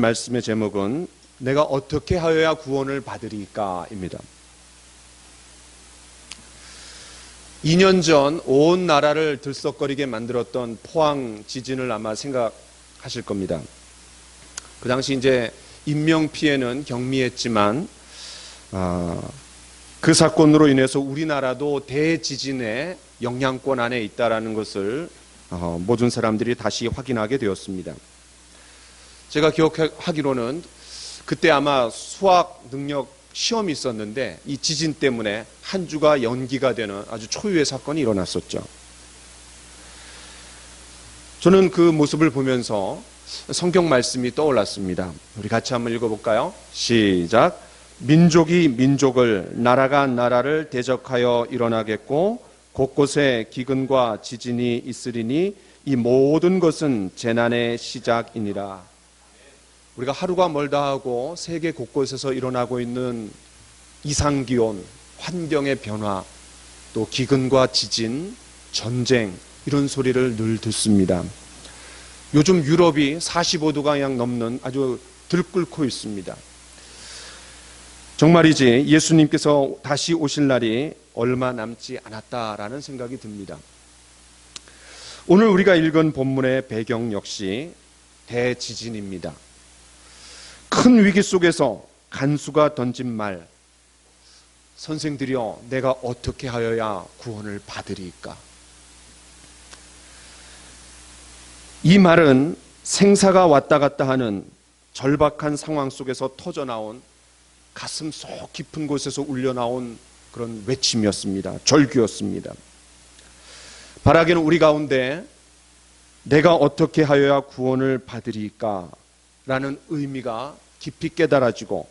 말씀의 제목은 내가 어떻게 하여야 구원을 받으리까입니다. 2년 전 온 나라를 들썩거리게 만들었던 포항 지진을 아마 생각하실 겁니다. 그 당시 이제 인명피해는 경미했지만 그 사건으로 인해서 우리나라도 대지진의 영향권 안에 있다는 것을 모든 사람들이 다시 확인하게 되었습니다. 제가 기억하기로는 그때 아마 수학 능력 시험이 있었는데 이 지진 때문에 한 주가 연기가 되는 아주 초유의 사건이 일어났었죠. 저는 그 모습을 보면서 성경 말씀이 떠올랐습니다. 우리 같이 한번 읽어볼까요? 시작. 민족이 민족을, 나라가 나라를 대적하여 일어나겠고 곳곳에 기근과 지진이 있으리니 이 모든 것은 재난의 시작이니라. 우리가 하루가 멀다 하고 세계 곳곳에서 일어나고 있는 이상기온, 환경의 변화, 또 기근과 지진, 전쟁 이런 소리를 늘 듣습니다. 요즘 유럽이 45도가량 넘는 아주 들끓고 있습니다. 정말이지 예수님께서 다시 오실 날이 얼마 남지 않았다라는 생각이 듭니다. 오늘 우리가 읽은 본문의 배경 역시 대지진입니다. 큰 위기 속에서 간수가 던진 말, 선생들이여 내가 어떻게 하여야 구원을 받으리까? 이 말은 생사가 왔다 갔다 하는 절박한 상황 속에서 터져나온 가슴 속 깊은 곳에서 울려나온 그런 외침이었습니다. 절규였습니다. 바라기는 우리 가운데 내가 어떻게 하여야 구원을 받으리까? 라는 의미가 깊이 깨달아지고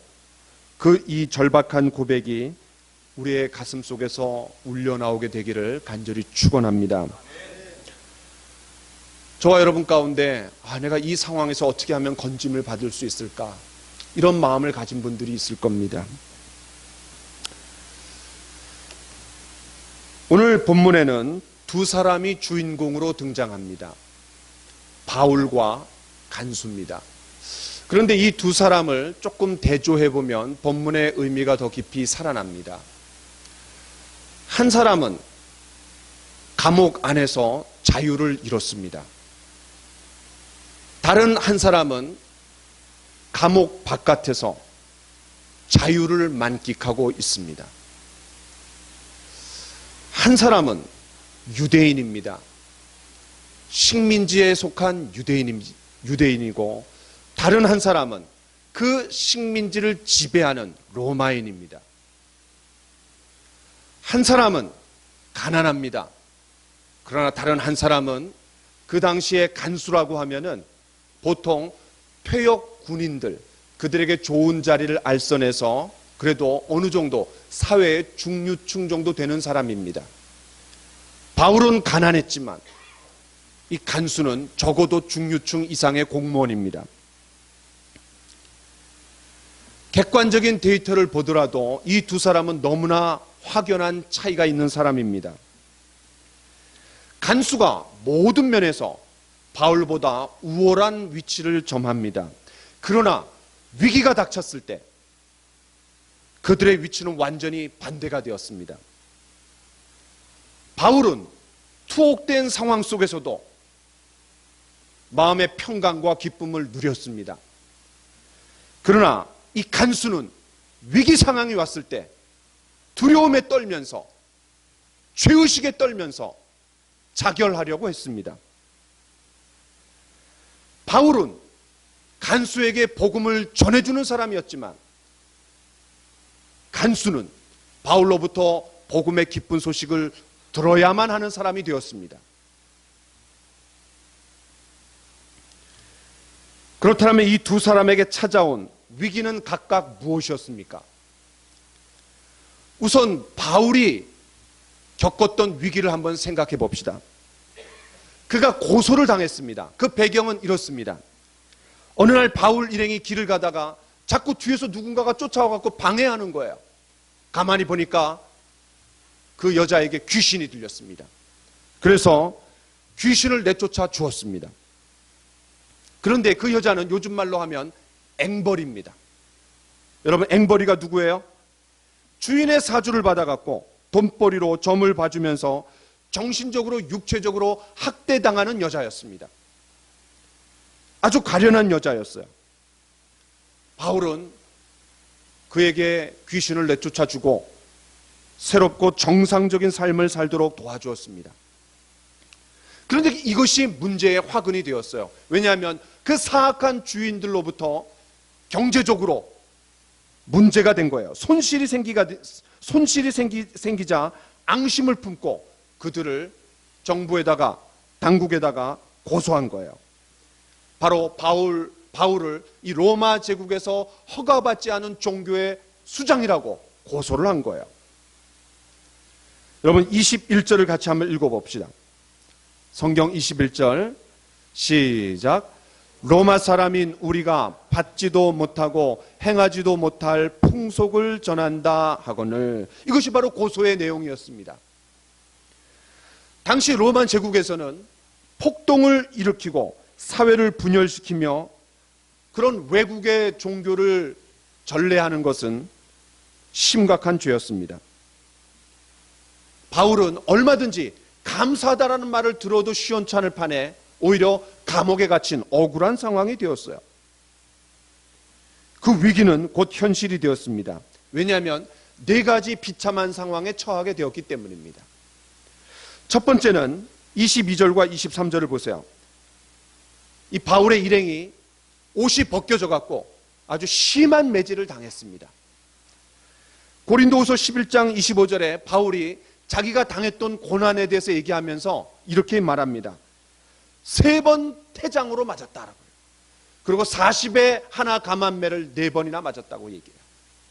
그 이 절박한 고백이 우리의 가슴 속에서 울려나오게 되기를 간절히 축원합니다. 저와 여러분 가운데 내가 이 상황에서 어떻게 하면 건짐을 받을 수 있을까? 이런 마음을 가진 분들이 있을 겁니다. 오늘 본문에는 두 사람이 주인공으로 등장합니다. 바울과 간수입니다. 그런데 이 두 사람을 조금 대조해보면 본문의 의미가 더 깊이 살아납니다. 한 사람은 감옥 안에서 자유를 잃었습니다. 다른 한 사람은 감옥 바깥에서 자유를 만끽하고 있습니다. 한 사람은 유대인입니다. 식민지에 속한 유대인이고 다른 한 사람은 그 식민지를 지배하는 로마인입니다. 한 사람은 가난합니다. 그러나 다른 한 사람은 그 당시에 간수라고 하면은 보통 퇴역 군인들, 그들에게 좋은 자리를 알선해서 그래도 어느 정도 사회의 중류층 정도 되는 사람입니다. 바울은 가난했지만 이 간수는 적어도 중류층 이상의 공무원입니다. 객관적인 데이터를 보더라도 이 두 사람은 너무나 확연한 차이가 있는 사람입니다. 간수가 모든 면에서 바울보다 우월한 위치를 점합니다. 그러나 위기가 닥쳤을 때 그들의 위치는 완전히 반대가 되었습니다. 바울은 투옥된 상황 속에서도 마음의 평강과 기쁨을 누렸습니다. 그러나 이 간수는 위기 상황이 왔을 때 두려움에 떨면서 죄의식에 떨면서 자결하려고 했습니다. 바울은 간수에게 복음을 전해주는 사람이었지만 간수는 바울로부터 복음의 기쁜 소식을 들어야만 하는 사람이 되었습니다. 그렇다면 이 두 사람에게 찾아온 위기는 각각 무엇이었습니까? 우선 바울이 겪었던 위기를 한번 생각해 봅시다. 그가 고소를 당했습니다. 그 배경은 이렇습니다. 어느 날 바울 일행이 길을 가다가 자꾸 뒤에서 누군가가 쫓아와서 방해하는 거예요. 가만히 보니까 그 여자에게 귀신이 들렸습니다. 그래서 귀신을 내쫓아 주었습니다. 그런데 그 여자는 요즘 말로 하면 앵벌입니다. 여러분, 앵벌이가 누구예요? 주인의 사주를 받아갖고 돈벌이로 점을 봐주면서 정신적으로 육체적으로 학대당하는 여자였습니다. 아주 가련한 여자였어요. 바울은 그에게 귀신을 내쫓아주고 새롭고 정상적인 삶을 살도록 도와주었습니다. 그런데 이것이 문제의 화근이 되었어요. 왜냐하면 그 사악한 주인들로부터 경제적으로 문제가 된 거예요. 손실이 생기자 앙심을 품고 그들을 정부에다가, 당국에다가 고소한 거예요. 바로 바울을 이 로마 제국에서 허가받지 않은 종교의 수장이라고 고소를 한 거예요. 여러분, 21절을 같이 한번 읽어봅시다. 성경 21절 시작. 로마 사람인 우리가 받지도 못하고 행하지도 못할 풍속을 전한다 하거늘. 이것이 바로 고소의 내용이었습니다. 당시 로마 제국에서는 폭동을 일으키고 사회를 분열시키며 그런 외국의 종교를 전래하는 것은 심각한 죄였습니다. 바울은 얼마든지 감사하다라는 말을 들어도 시원찮을 판에 오히려 감옥에 갇힌 억울한 상황이 되었어요. 그 위기는 곧 현실이 되었습니다. 왜냐하면 네 가지 비참한 상황에 처하게 되었기 때문입니다. 첫 번째는 22절과 23절을 보세요. 이 바울의 일행이 옷이 벗겨져 갖고 아주 심한 매질을 당했습니다. 고린도후서 11장 25절에 바울이 자기가 당했던 고난에 대해서 얘기하면서 이렇게 말합니다. 3번 태장으로 맞았다라고요. 그리고 40에 하나 감한매를 4번이나 맞았다고 얘기해요.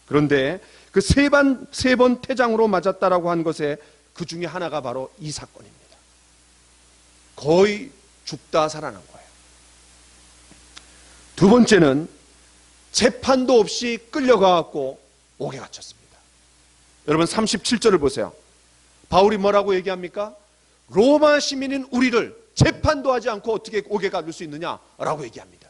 그런데 그 3번 태장으로 맞았다라고 한 것에 그 중에 하나가 바로 이 사건입니다. 거의 죽다 살아난 거예요. 두 번째는 재판도 없이 끌려가갖고 옥에 갇혔습니다. 여러분, 37절을 보세요. 바울이 뭐라고 얘기합니까? 로마 시민인 우리를 재판도 하지 않고 어떻게 옥에 가둘 수 있느냐라고 얘기합니다.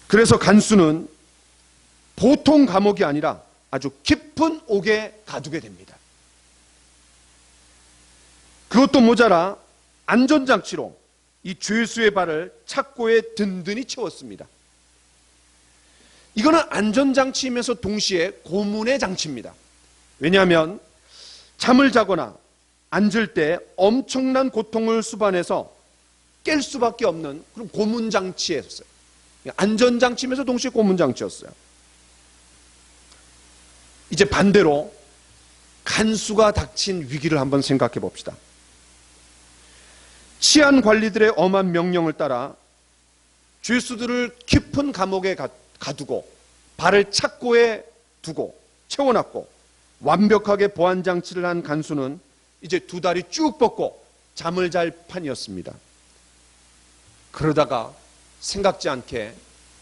그래서 간수는 보통 감옥이 아니라 아주 깊은 옥에 가두게 됩니다. 그것도 모자라 안전장치로 이 죄수의 발을 착고에 든든히 채웠습니다. 이거는 안전장치이면서 동시에 고문의 장치입니다. 왜냐하면 잠을 자거나 앉을 때 엄청난 고통을 수반해서 깰 수밖에 없는 그런 고문장치였어요. 안전장치면서 동시에 고문장치였어요. 이제 반대로 간수가 닥친 위기를 한번 생각해 봅시다. 치안 관리들의 엄한 명령을 따라 죄수들을 깊은 감옥에 가두고 발을 착고에 두고 채워놨고 완벽하게 보안장치를 한 간수는 이제 두 다리 쭉 뻗고 잠을 잘 판이었습니다. 그러다가 생각지 않게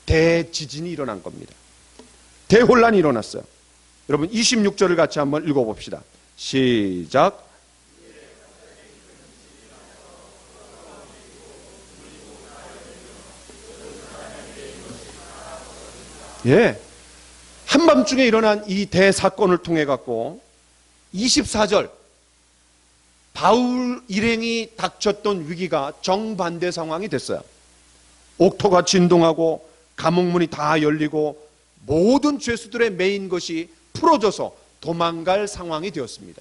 대지진이 일어난 겁니다. 대혼란이 일어났어요. 여러분, 26절을 같이 한번 읽어봅시다. 시작. 예, 한밤중에 일어난 이 대사건을 통해 갖고 24절 바울 일행이 닥쳤던 위기가 정반대 상황이 됐어요. 옥토가 진동하고 감옥문이 다 열리고 모든 죄수들의 메인 것이 풀어져서 도망갈 상황이 되었습니다.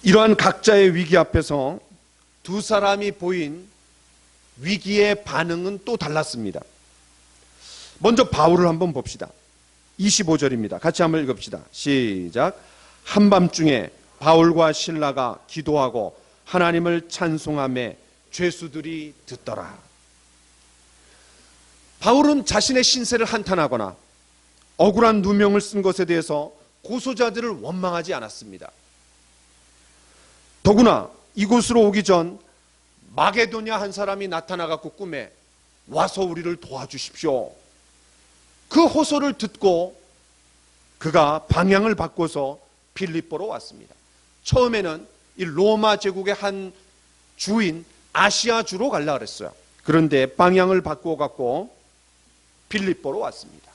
이러한 각자의 위기 앞에서 두 사람이 보인 위기의 반응은 또 달랐습니다. 먼저 바울을 한번 봅시다. 25절입니다. 같이 한번 읽읍시다. 시작. 한밤중에 바울과 실라가 기도하고 하나님을 찬송하며 죄수들이 듣더라. 바울은 자신의 신세를 한탄하거나 억울한 누명을 쓴 것에 대해서 고소자들을 원망하지 않았습니다. 더구나 이곳으로 오기 전 마게도냐 한 사람이 나타나갖고 꿈에 와서 우리를 도와주십시오. 그 호소를 듣고 그가 방향을 바꿔서 빌립보로 왔습니다. 처음에는 이 로마 제국의 한 주인 아시아주로 가려고 그랬어요. 그런데 방향을 바꾸어 갖고 빌립보로 왔습니다.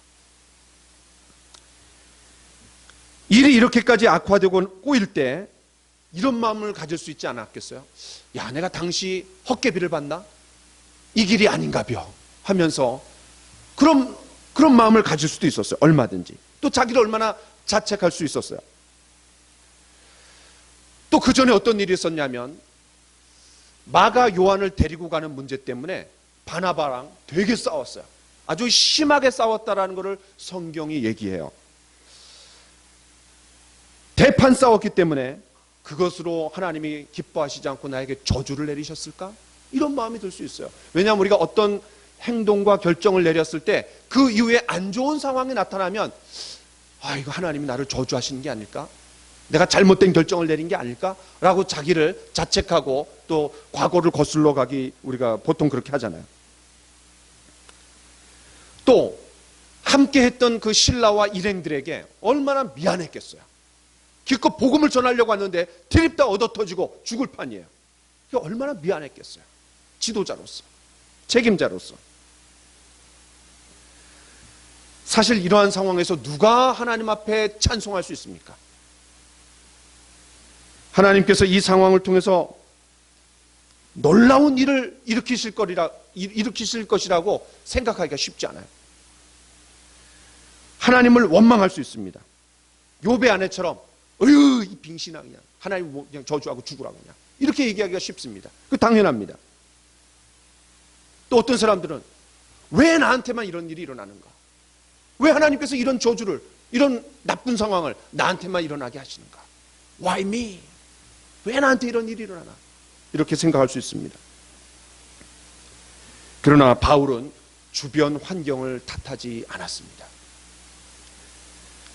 일이 이렇게까지 악화되고 꼬일 때 이런 마음을 가질 수 있지 않았겠어요? 야, 내가 당시 헛개비를 받나? 이 길이 아닌가벼 하면서 그런 마음을 가질 수도 있었어요. 얼마든지. 또 자기를 얼마나 자책할 수 있었어요. 또 그 전에 어떤 일이 있었냐면 마가 요한을 데리고 가는 문제 때문에 바나바랑 되게 싸웠어요. 아주 심하게 싸웠다라는 것을 성경이 얘기해요. 대판 싸웠기 때문에 그것으로 하나님이 기뻐하시지 않고 나에게 저주를 내리셨을까? 이런 마음이 들 수 있어요. 왜냐하면 우리가 어떤 행동과 결정을 내렸을 때 그 이후에 안 좋은 상황이 나타나면 이거 하나님이 나를 저주하시는 게 아닐까? 내가 잘못된 결정을 내린 게 아닐까? 라고 자기를 자책하고 또 과거를 거슬러 가기 우리가 보통 그렇게 하잖아요. 또 함께 했던 그 신라와 일행들에게 얼마나 미안했겠어요. 기껏 복음을 전하려고 왔는데 드립다 얻어터지고 죽을 판이에요. 얼마나 미안했겠어요. 지도자로서, 책임자로서. 사실 이러한 상황에서 누가 하나님 앞에 찬송할 수 있습니까? 하나님께서 이 상황을 통해서 놀라운 일을 일으키실 것이라고 생각하기가 쉽지 않아요. 하나님을 원망할 수 있습니다. 욥의 아내처럼 어휴 이 빙신아 그냥 하나님 그냥 저주하고 죽으라 그냥 이렇게 얘기하기가 쉽습니다. 그 당연합니다. 또 어떤 사람들은 왜 나한테만 이런 일이 일어나는가? 왜 하나님께서 이런 저주를, 이런 나쁜 상황을 나한테만 일어나게 하시는가? Why me? 왜 나한테 이런 일이 일어나나? 이렇게 생각할 수 있습니다. 그러나 바울은 주변 환경을 탓하지 않았습니다.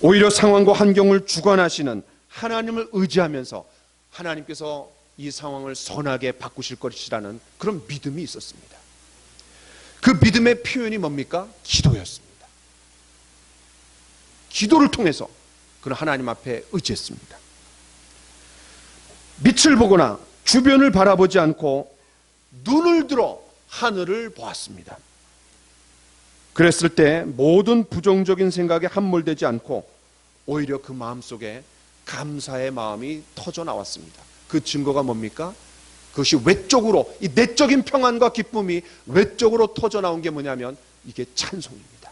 오히려 상황과 환경을 주관하시는 하나님을 의지하면서 하나님께서 이 상황을 선하게 바꾸실 것이라는 그런 믿음이 있었습니다. 그 믿음의 표현이 뭡니까? 기도였습니다. 기도를 통해서 그는 하나님 앞에 의지했습니다. 빛을 보거나 주변을 바라보지 않고 눈을 들어 하늘을 보았습니다. 그랬을 때 모든 부정적인 생각에 함몰되지 않고 오히려 그 마음속에 감사의 마음이 터져 나왔습니다. 그 증거가 뭡니까? 그것이 외적으로, 이 내적인 평안과 기쁨이 외적으로 터져 나온 게 뭐냐면 이게 찬송입니다.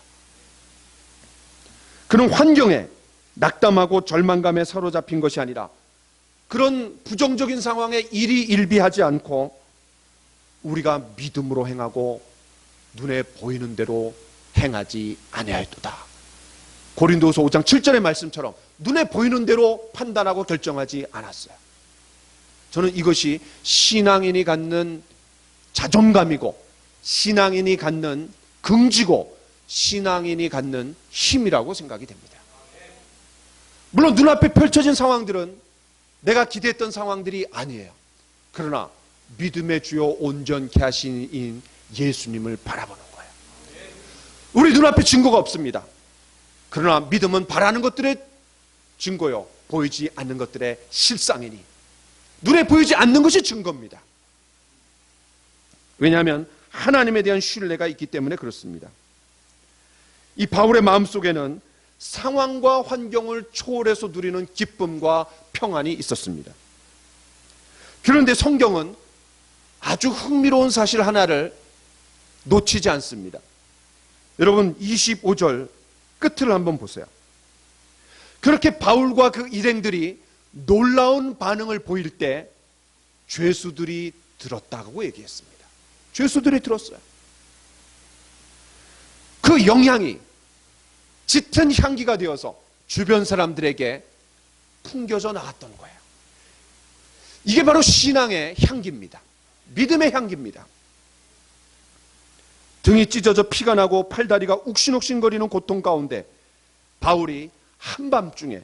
그런 환경에 낙담하고 절망감에 사로잡힌 것이 아니라 그런 부정적인 상황에 일희일비하지 않고 우리가 믿음으로 행하고 눈에 보이는 대로 행하지 아니하였도다. 고린도서 5장 7절의 말씀처럼 눈에 보이는 대로 판단하고 결정하지 않았어요. 저는 이것이 신앙인이 갖는 자존감이고 신앙인이 갖는 긍지고 신앙인이 갖는 힘이라고 생각이 됩니다. 물론 눈앞에 펼쳐진 상황들은 내가 기대했던 상황들이 아니에요. 그러나 믿음의 주요 온전케 하신 예수님을 바라보는 거예요. 우리 눈앞에 증거가 없습니다. 그러나 믿음은 바라는 것들의 증거요, 보이지 않는 것들의 실상이니 눈에 보이지 않는 것이 증거입니다. 왜냐하면 하나님에 대한 신뢰가 있기 때문에 그렇습니다. 이 바울의 마음속에는 상황과 환경을 초월해서 누리는 기쁨과 평안이 있었습니다. 그런데 성경은 아주 흥미로운 사실 하나를 놓치지 않습니다. 여러분 25절 끝을 한번 보세요. 그렇게 바울과 그 일행들이 놀라운 반응을 보일 때 죄수들이 들었다고 얘기했습니다. 죄수들이 들었어요. 그 영향이 짙은 향기가 되어서 주변 사람들에게 풍겨져 나갔던 거예요. 이게 바로 신앙의 향기입니다. 믿음의 향기입니다. 등이 찢어져 피가 나고 팔다리가 욱신욱신거리는 고통 가운데 바울이 한밤중에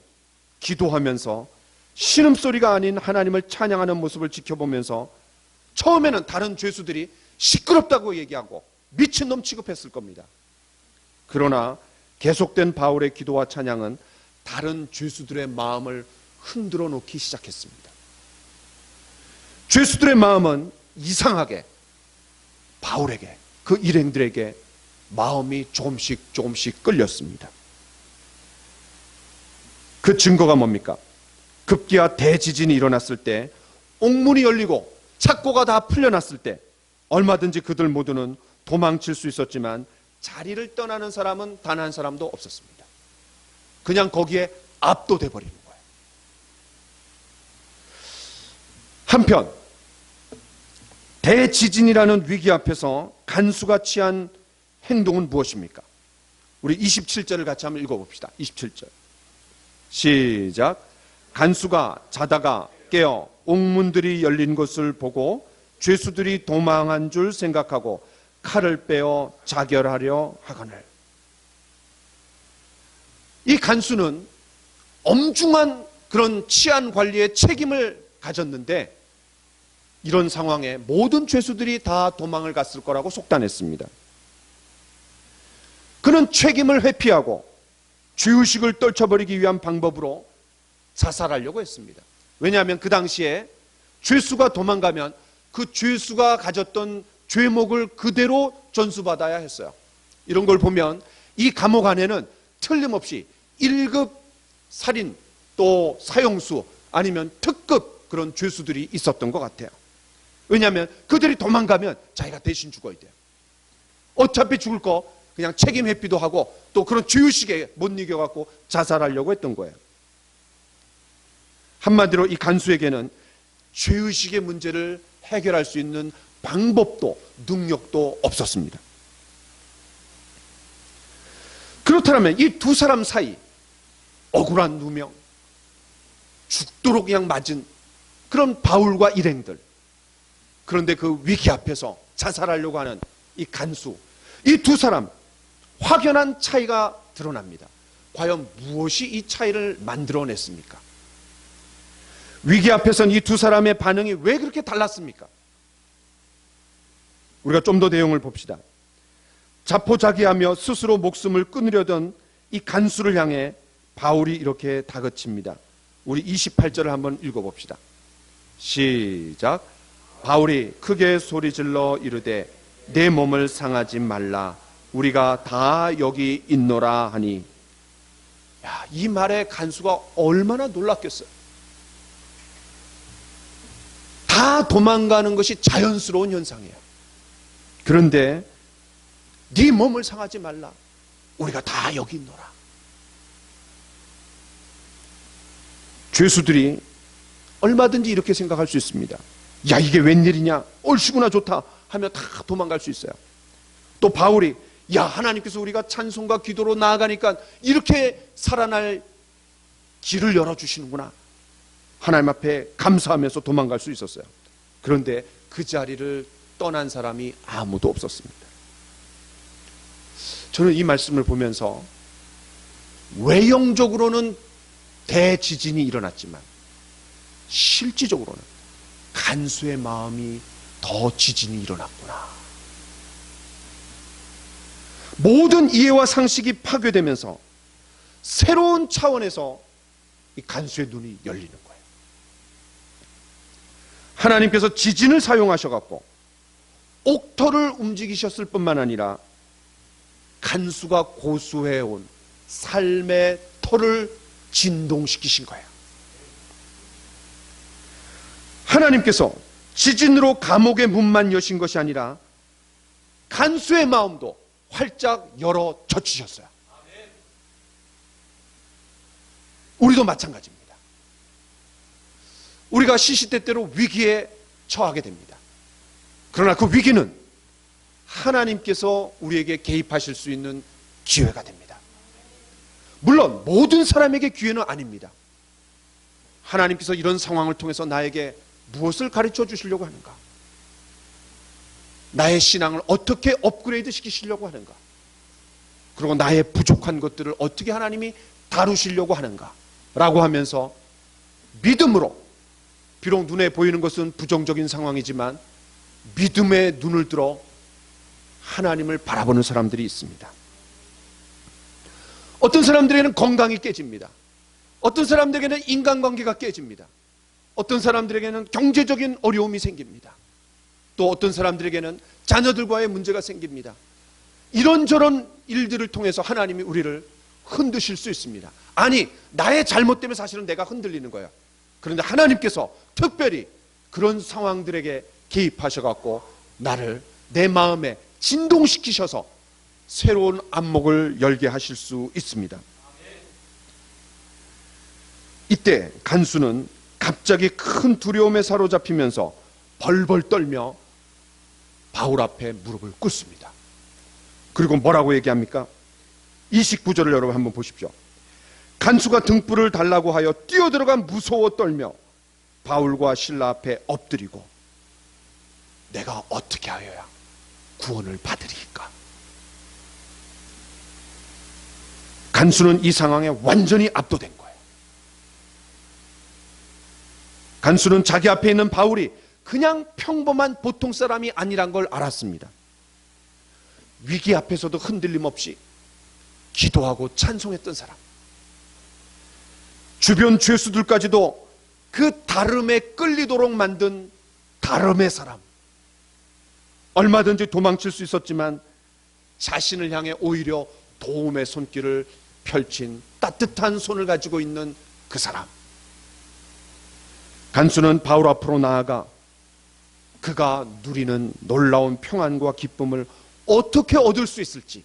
기도하면서 신음소리가 아닌 하나님을 찬양하는 모습을 지켜보면서 처음에는 다른 죄수들이 시끄럽다고 얘기하고 미친놈 취급했을 겁니다. 그러나 계속된 바울의 기도와 찬양은 다른 죄수들의 마음을 흔들어 놓기 시작했습니다. 죄수들의 마음은 이상하게 바울에게, 그 일행들에게 마음이 조금씩 끌렸습니다. 그 증거가 뭡니까? 급기야 대지진이 일어났을 때, 옥문이 열리고 착고가 다 풀려났을 때 얼마든지 그들 모두는 도망칠 수 있었지만 자리를 떠나는 사람은 단 한 사람도 없었습니다. 그냥 거기에 압도돼 버리는 거예요. 한편 대지진이라는 위기 앞에서 간수가 취한 행동은 무엇입니까? 우리 27절을 같이 한번 읽어봅시다. 27절 시작. 간수가 자다가 깨어 옥문들이 열린 것을 보고 죄수들이 도망한 줄 생각하고 칼을 빼어 자결하려 하거늘. 이 간수는 엄중한 그런 치안 관리의 책임을 가졌는데 이런 상황에 모든 죄수들이 다 도망을 갔을 거라고 속단했습니다. 그는 책임을 회피하고 죄의식을 떨쳐버리기 위한 방법으로 자살하려고 했습니다. 왜냐하면 그 당시에 죄수가 도망가면 그 죄수가 가졌던 죄목을 그대로 전수받아야 했어요. 이런 걸 보면 이 감옥 안에는 틀림없이 1급 살인 또 사형수 아니면 특급 그런 죄수들이 있었던 것 같아요. 왜냐하면 그들이 도망가면 자기가 대신 죽어야 돼요. 어차피 죽을 거 그냥 책임 회피도 하고 또 그런 죄의식에 못 이겨갖고 자살하려고 했던 거예요. 한마디로 이 간수에게는 죄의식의 문제를 해결할 수 있는 방법도 능력도 없었습니다. 그렇다면 이 두 사람 사이 억울한 누명, 죽도록 그냥 맞은 그런 바울과 일행들, 그런데 그 위기 앞에서 자살하려고 하는 이 간수, 이 두 사람 확연한 차이가 드러납니다. 과연 무엇이 이 차이를 만들어냈습니까? 위기 앞에서는 이 두 사람의 반응이 왜 그렇게 달랐습니까? 우리가 좀 더 내용을 봅시다. 자포자기하며 스스로 목숨을 끊으려던 이 간수를 향해 바울이 이렇게 다그칩니다. 우리 28절을 한번 읽어봅시다. 시작. 바울이 크게 소리질러 이르되 내 몸을 상하지 말라. 우리가 다 여기 있노라 하니. 야, 이 말에 간수가 얼마나 놀랐겠어요. 다 도망가는 것이 자연스러운 현상이에요. 그런데 네 몸을 상하지 말라. 우리가 다 여기 있노라. 죄수들이 얼마든지 이렇게 생각할 수 있습니다. 야, 이게 웬일이냐, 얼씨구나 좋다 하며 다 도망갈 수 있어요. 또 바울이 야, 하나님께서 우리가 찬송과 기도로 나아가니까 이렇게 살아날 길을 열어주시는구나, 하나님 앞에 감사하면서 도망갈 수 있었어요. 그런데 그 자리를 떠난 사람이 아무도 없었습니다. 저는 이 말씀을 보면서 외형적으로는 대지진이 일어났지만 실질적으로는 간수의 마음이 더 지진이 일어났구나. 모든 이해와 상식이 파괴되면서 새로운 차원에서 이 간수의 눈이 열리는 거예요. 하나님께서 지진을 사용하셔갖고 옥터를 움직이셨을 뿐만 아니라 간수가 고수해온 삶의 터를 진동시키신 거예요. 하나님께서 지진으로 감옥의 문만 여신 것이 아니라 간수의 마음도 활짝 열어 젖히셨어요. 우리도 마찬가지입니다. 우리가 시시때때로 위기에 처하게 됩니다. 그러나 그 위기는 하나님께서 우리에게 개입하실 수 있는 기회가 됩니다. 물론 모든 사람에게 기회는 아닙니다. 하나님께서 이런 상황을 통해서 나에게 무엇을 가르쳐 주시려고 하는가? 나의 신앙을 어떻게 업그레이드 시키시려고 하는가? 그리고 나의 부족한 것들을 어떻게 하나님이 다루시려고 하는가? 라고 하면서 믿음으로, 비록 눈에 보이는 것은 부정적인 상황이지만 믿음의 눈을 들어 하나님을 바라보는 사람들이 있습니다. 어떤 사람들에게는 건강이 깨집니다. 어떤 사람들에게는 인간관계가 깨집니다. 어떤 사람들에게는 경제적인 어려움이 생깁니다. 또 어떤 사람들에게는 자녀들과의 문제가 생깁니다. 이런저런 일들을 통해서 하나님이 우리를 흔드실 수 있습니다. 아니, 나의 잘못 때문에 사실은 내가 흔들리는 거야. 그런데 하나님께서 특별히 그런 상황들에게 개입하셔갖고 나를 내 마음에 진동시키셔서 새로운 안목을 열게 하실 수 있습니다. 이때 간수는 갑자기 큰 두려움에 사로잡히면서 벌벌 떨며 바울 앞에 무릎을 꿇습니다. 그리고 뭐라고 얘기합니까? 29절을 여러분 한번 보십시오. 간수가 등불을 달라고 하여 뛰어들어가 무서워 떨며 바울과 실라 앞에 엎드리고 내가 어떻게 하여야 구원을 받으리까? 간수는 이 상황에 완전히 압도된 거예요. 간수는 자기 앞에 있는 바울이 그냥 평범한 보통 사람이 아니란 걸 알았습니다. 위기 앞에서도 흔들림 없이 기도하고 찬송했던 사람, 주변 죄수들까지도 그 다름에 끌리도록 만든 다름의 사람, 얼마든지 도망칠 수 있었지만 자신을 향해 오히려 도움의 손길을 펼친 따뜻한 손을 가지고 있는 그 사람. 간수는 바울 앞으로 나아가 그가 누리는 놀라운 평안과 기쁨을 어떻게 얻을 수 있을지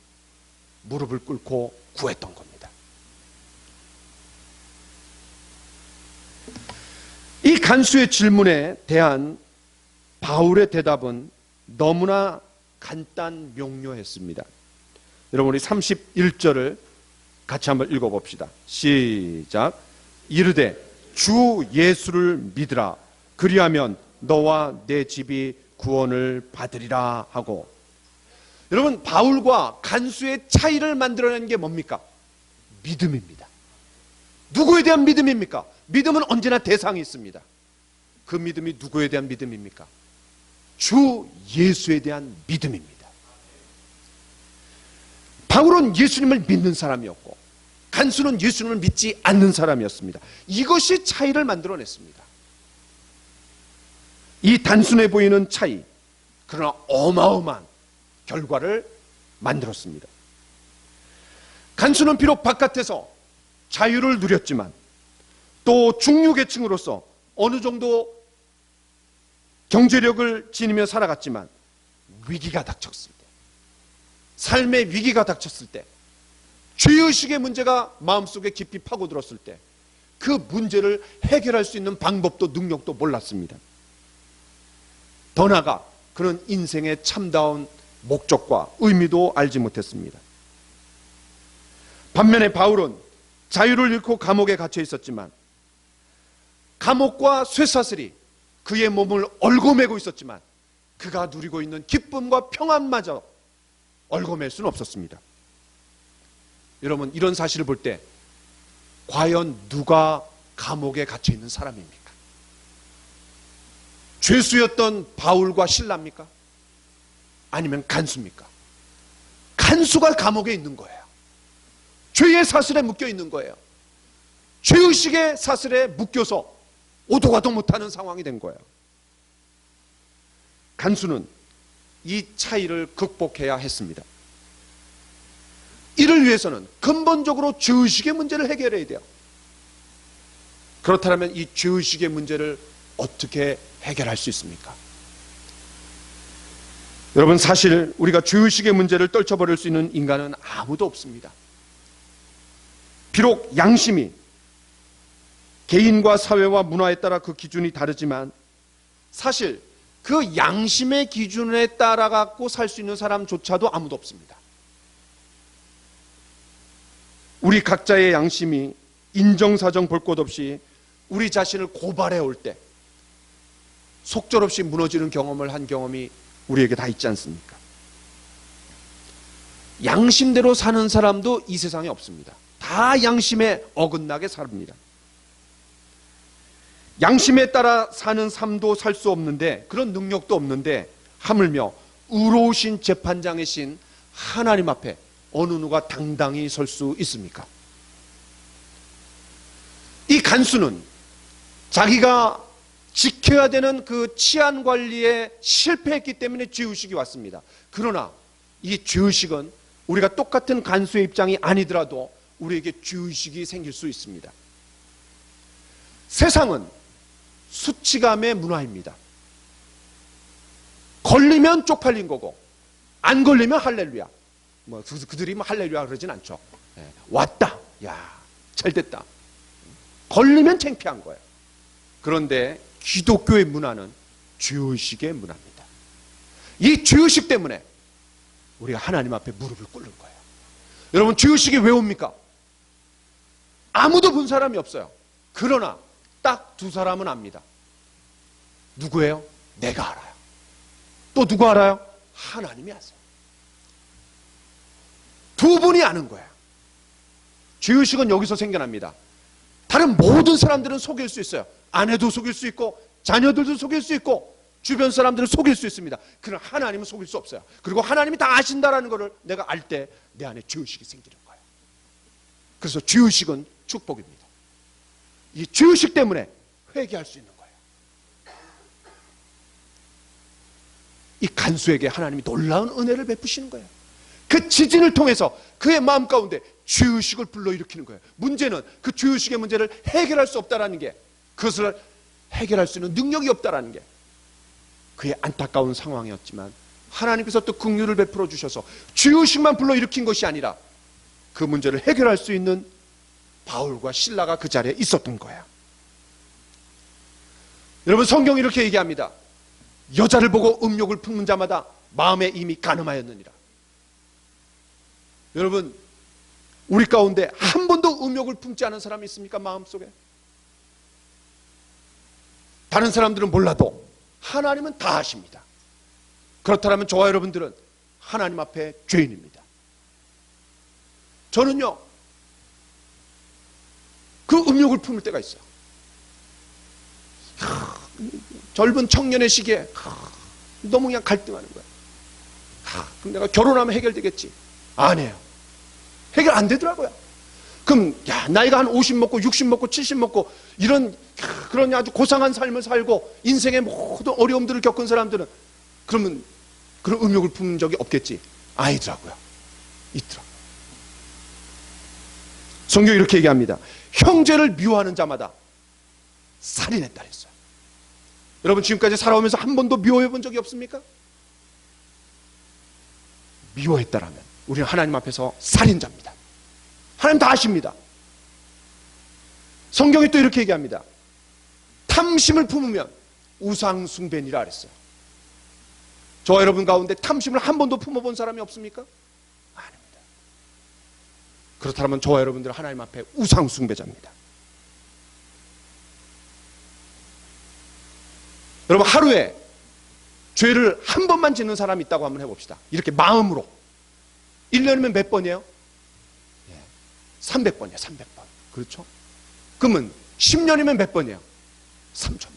무릎을 꿇고 구했던 겁니다. 이 간수의 질문에 대한 바울의 대답은 너무나 간단 명료했습니다. 여러분, 우리 31절을 같이 한번 읽어봅시다. 시작. 이르되 주 예수를 믿으라. 그리하면 너와 내 집이 구원을 받으리라 하고. 여러분, 바울과 간수의 차이를 만들어낸 게 뭡니까? 믿음입니다. 누구에 대한 믿음입니까? 믿음은 언제나 대상이 있습니다. 그 믿음이 누구에 대한 믿음입니까? 주 예수에 대한 믿음입니다. 바울은 예수님을 믿는 사람이었고 간수는 예수님을 믿지 않는 사람이었습니다. 이것이 차이를 만들어냈습니다. 이 단순해 보이는 차이, 그러나 어마어마한 결과를 만들었습니다. 간수는 비록 바깥에서 자유를 누렸지만 또 중류계층으로서 어느 정도 경제력을 지니며 살아갔지만 위기가 닥쳤을 때, 삶의 위기가 닥쳤을 때, 죄의식의 문제가 마음속에 깊이 파고들었을 때 그 문제를 해결할 수 있는 방법도 능력도 몰랐습니다. 더 나아가 그는 인생의 참다운 목적과 의미도 알지 못했습니다. 반면에 바울은 자유를 잃고 감옥에 갇혀 있었지만 감옥과 쇠사슬이 그의 몸을 얽어매고 있었지만 그가 누리고 있는 기쁨과 평안마저 얽어맬 수는 없었습니다. 여러분, 이런 사실을 볼 때 과연 누가 감옥에 갇혀 있는 사람입니까? 죄수였던 바울과 실라입니까? 아니면 간수입니까? 간수가 감옥에 있는 거예요. 죄의 사슬에 묶여 있는 거예요. 죄의식의 사슬에 묶여서 오도 가도 못하는 상황이 된 거예요. 간수는 이 차이를 극복해야 했습니다. 이를 위해서는 근본적으로 죄의식의 문제를 해결해야 돼요. 그렇다면 이 죄의식의 문제를 어떻게 해결할 수 있습니까? 여러분, 사실 우리가 죄의식의 문제를 떨쳐버릴 수 있는 인간은 아무도 없습니다. 비록 양심이 개인과 사회와 문화에 따라 그 기준이 다르지만 사실 그 양심의 기준에 따라 갖고 살 수 있는 사람조차도 아무도 없습니다. 우리 각자의 양심이 인정사정 볼 것 없이 우리 자신을 고발해 올 때 속절없이 무너지는 경험을 한 경험이 우리에게 다 있지 않습니까? 양심대로 사는 사람도 이 세상에 없습니다. 다 양심에 어긋나게 삽니다. 양심에 따라 사는 삶도 살 수 없는데, 그런 능력도 없는데 하물며 의로우신 재판장이신 하나님 앞에 어느 누가 당당히 설 수 있습니까? 이 간수는 자기가 지켜야 되는 그 치안 관리에 실패했기 때문에 죄의식이 왔습니다. 그러나 이 죄의식은 우리가 똑같은 간수의 입장이 아니더라도 우리에게 죄의식이 생길 수 있습니다. 세상은 수치감의 문화입니다. 걸리면 쪽팔린 거고 안 걸리면 할렐루야. 뭐 그들이 뭐 할렐루야 그러진 않죠. 왔다. 야, 잘 됐다. 걸리면 창피한 거예요. 그런데 기독교의 문화는 죄의식의 문화입니다. 이 죄의식 때문에 우리가 하나님 앞에 무릎을 꿇는 거예요. 여러분, 죄의식이 왜 옵니까? 아무도 본 사람이 없어요. 그러나 딱 두 사람은 압니다. 누구예요? 내가 알아요. 또 누가 알아요? 하나님이 아세요. 두 분이 아는 거예요. 죄의식은 여기서 생겨납니다. 다른 모든 사람들은 속일 수 있어요. 아내도 속일 수 있고 자녀들도 속일 수 있고 주변 사람들을 속일 수 있습니다. 그러나 하나님은 속일 수 없어요. 그리고 하나님이 다 아신다라는 것을 내가 알 때 내 안에 죄의식이 생기는 거예요. 그래서 죄의식은 축복입니다. 이 죄의식 때문에 회개할 수 있는 거예요. 이 간수에게 하나님이 놀라운 은혜를 베푸시는 거예요. 그 지진을 통해서 그의 마음 가운데 죄의식을 불러일으키는 거예요. 문제는 그 죄의식의 문제를 해결할 수 없다라는 게, 그것을 해결할 수 있는 능력이 없다라는 게 그의 안타까운 상황이었지만, 하나님께서 또 긍휼을 베풀어 주셔서 죄의식만 불러일으킨 것이 아니라 그 문제를 해결할 수 있는 바울과 실라가 그 자리에 있었던 거예요. 여러분, 성경이 이렇게 얘기합니다. 여자를 보고 음욕을 품는 자마다 마음에 이미 간음하였느니라. 여러분, 우리 가운데 한 번도 음욕을 품지 않은 사람이 있습니까? 마음속에. 다른 사람들은 몰라도 하나님은 다 아십니다. 그렇다면 저와 여러분들은 하나님 앞에 죄인입니다. 저는요, 그 음욕을 품을 때가 있어요. 젊은 청년의 시기에 너무 그냥 갈등하는 거야. 그럼 내가 결혼하면 해결되겠지. 아니에요. 해결 안 되더라고요. 그럼 야, 나이가 한 50 먹고 60 먹고 70 먹고 이런 그런 아주 고상한 삶을 살고 인생의 모든 어려움들을 겪은 사람들은 그러면 그런 음욕을 품은 적이 없겠지. 아니더라고요. 있더라고요. 성경이 이렇게 얘기합니다. 형제를 미워하는 자마다 살인했다 했어요. 여러분, 지금까지 살아오면서 한 번도 미워해 본 적이 없습니까? 미워했다라면 우리는 하나님 앞에서 살인자입니다. 하나님 다 아십니다. 성경이 또 이렇게 얘기합니다. 탐심을 품으면 우상숭배니라 그랬어요. 저와 여러분 가운데 탐심을 한 번도 품어본 사람이 없습니까? 아닙니다. 그렇다면 저와 여러분들은 하나님 앞에 우상숭배자입니다. 여러분, 하루에 죄를 한 번만 짓는 사람이 있다고 한번 해봅시다. 이렇게 마음으로. 1년이면 몇 번이에요? 300번이에요. 300번. 그렇죠? 그러면 10년이면 몇 번이에요? 3000번.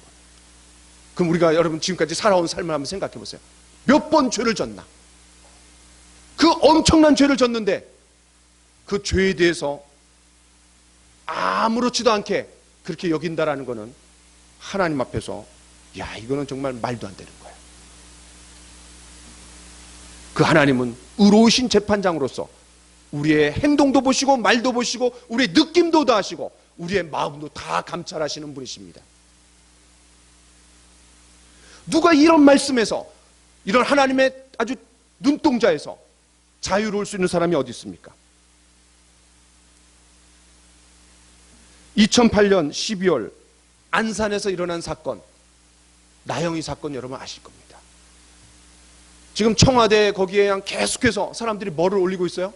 그럼 우리가 여러분 지금까지 살아온 삶을 한번 생각해 보세요. 몇 번 죄를 졌나? 그 엄청난 죄를 졌는데 그 죄에 대해서 아무렇지도 않게 그렇게 여긴다라는 것은 하나님 앞에서 야, 이거는 정말 말도 안 되는 거예요. 그 하나님은 의로우신 재판장으로서 우리의 행동도 보시고 말도 보시고 우리의 느낌도 다 아시고 우리의 마음도 다 감찰하시는 분이십니다. 누가 이런 말씀에서, 이런 하나님의 아주 눈동자에서 자유로울 수 있는 사람이 어디 있습니까? 2008년 12월 안산에서 일어난 사건, 나영이 사건 여러분 아실 겁니다. 지금 청와대 거기에 그냥 계속해서 사람들이 뭐를 올리고 있어요?